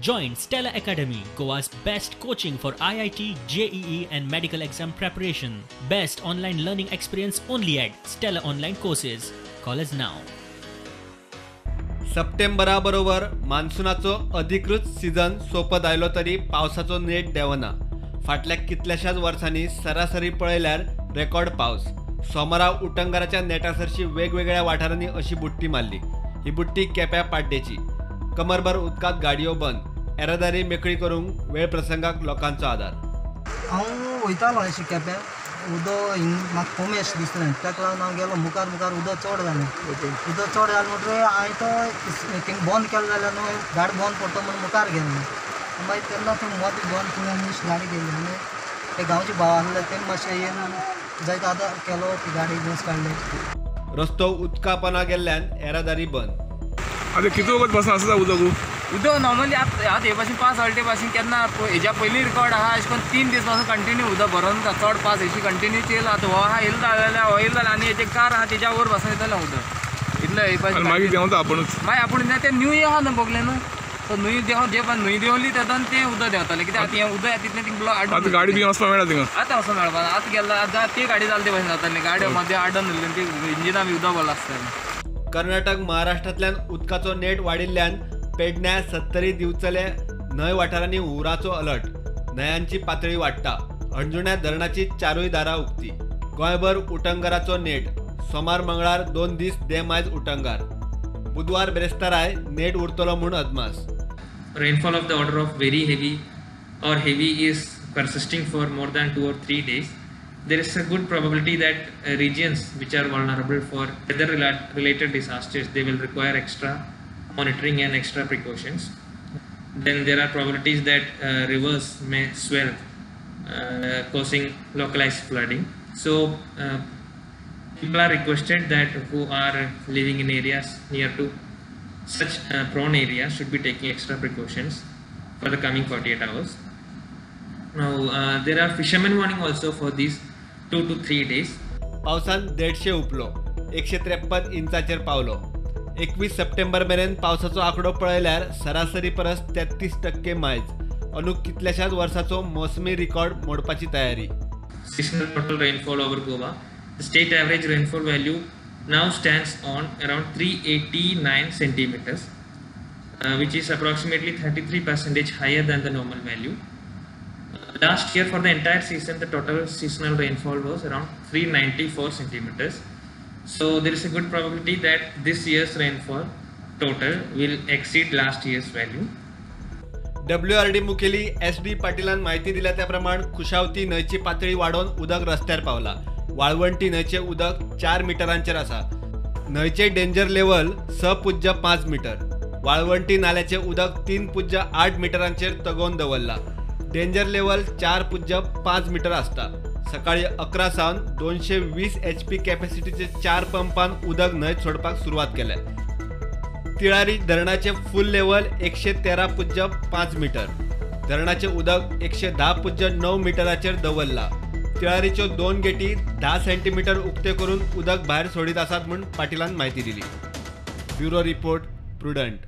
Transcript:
Join Stella Academy, Goa's best coaching for IIT, JEE and medical exam preparation. Best online learning experience only at Stella Online Courses. Call us now. सप्टेंबराबरोबर मान्सूनाचो अधिकृत season सोपत आयलो तरी पावसाचो net देवना. फाटल्या कितल्याशाच वर्सांनी सरासरी पळयल्यार रेकॉर्ड पावस. सोमारा उटंगराच्या नेटासरशी वेगवेगळ्या वाठारांनी अशी बुट्टी मारली. ही बुट्टी केप्या पाड्डेची. कमरभर उदकात गाडयो बंद. येरादारी मेकळी करूंक वेळ प्रसंगाक लोकांचो आदार. हांव वयतालो अशें केप्यां उदक म्हाका कमी अशें दिसलें. ताका लागून हांव गेलो मुखार उदक चड जालें. उदक चड जालें म्हणटकीर हांवें तो थिंग बंद केलो जाल्यार न्हू गाडी बंद पडटा म्हणून मुखार गेलो. मागीर तेन्ना थंय मदें बंद करून आमी गाडी गेली आनी ते गांवचे भाव आसले तेमी मातशें येवन जायतो आदार केलो ती गाडी बस काडली. रस्तो उदकापना गेल्ल्यान येरादारी बंद. आतां कितलो वगत पासून आसा उदक नॉर्मली आतां हे भाशेन 5 हॉल्टे भाशेन केन्ना हेज्या पयलीं रिकॉर्ड आहा अशें करून 3 दीस पासून कंटिन्यू उदक भरोन चड पास हेची कंटिन्यू चेल आतां हो आहा येयलो जाल्यार हो येयलो जाल्यार आनी हेजे कार आहा तेज्या वयर पासून येतलें उदक इतलें हे भाशेन. मागीर देंवता आपुणूच. मागीर आपूण ते न्यूय आहा न्हू बोगले न्हू तो न्यूय देंव जे न्यूय देंवली तेदोन तें उदक देंवतालें कित्याक आतां हें उदक तितलें थिंग आतां गाडी बी वचपाक मेळना थिंगा. आतां वचून मेळपा आतां गेला आतां ती गाडी जाली ते भाशेन जाताली. गाडी मदें आडून उरली ती इंजिनां बी उदक भरला आसतालें. कर्नाटक महाराष्ट्रांतल्यान उदकाचो नेट वाडिल्ल्यान पेडण्यां 70 दिवचले न्हंय वाठारांनी हुराचो अलर्ट. न्हंयांची पातळी वाडटा. अंजुण्या धरणाची 4 दारां उक्ती. गोंयभर उटंगराचो नेट. सोमार मंगळार 2 दीस देमायज उटंगार. बुधवार बेरेस्ताराय नेट उरतलो म्हूण अदमास. Rainfall of the order of very heavy or heavy is persisting for more than 2 or 3 days. There is a good probability that regions which are vulnerable for weather related disasters, they will require extra monitoring and extra precautions. Then there are probabilities that rivers may swell, causing localized flooding. So people are requested that who are living in areas near to such prone areas should be taking extra precautions for the coming 48 hours. Now there are fishermen warning also for these 2 to 3 days. पावसान 150 उपलो. 153 इंचाचेर पावलो. 21 September मेरेन पावसाचो आंकडो पळयल्यार सरासरी परस 33% मायज. अंदूक कितल्याशाच वर्साचो मोसमी रिकॉर्ड मोडपाची तयारी. Seasonal total rainfall over Goa. The state average rainfall value now stands on around 389 centimeters, which is approximately 33% higher than the normal value. Last year for the entire season, the total seasonal rainfall was around 394 centimeters. So there is a good probability that this year's rainfall total will exceed last year's value. WRD मुखेली SD पाटीलान माहिती दिल्या त्या प्रमाण खुशावती न्हंयची पातळी वाडोवन उदक रस्त्यार पावला. वाळवंटी न्हंयचे उदक 4 मिटरांचेर आसा. न्हंयचे डेंजर लेवल 6.5 मीटर. वाळवंटी नाल्याचे उदक 3.8 मिटरांचेर तगोवन दवरला. डेंजर लेवल 4.5 मीटर आसता. सकाळी 11 सावन 220 HP कॅपॅसिटीचे 4 पंपान उदक न्हंयत सोडपाक सुरवात केल्या. तिळारी धरणाचे फूल लेवल 113.5 मीटर. धरणाचे उदक 110.9 मिटराचेर दवरला. तिळारीच्यो 2 गेटी 10 सेंटीमीटर उक्ते करून उदक भायर सोडीत आसात म्हूण पाटीलान माहिती दिली. Bureau report prudent.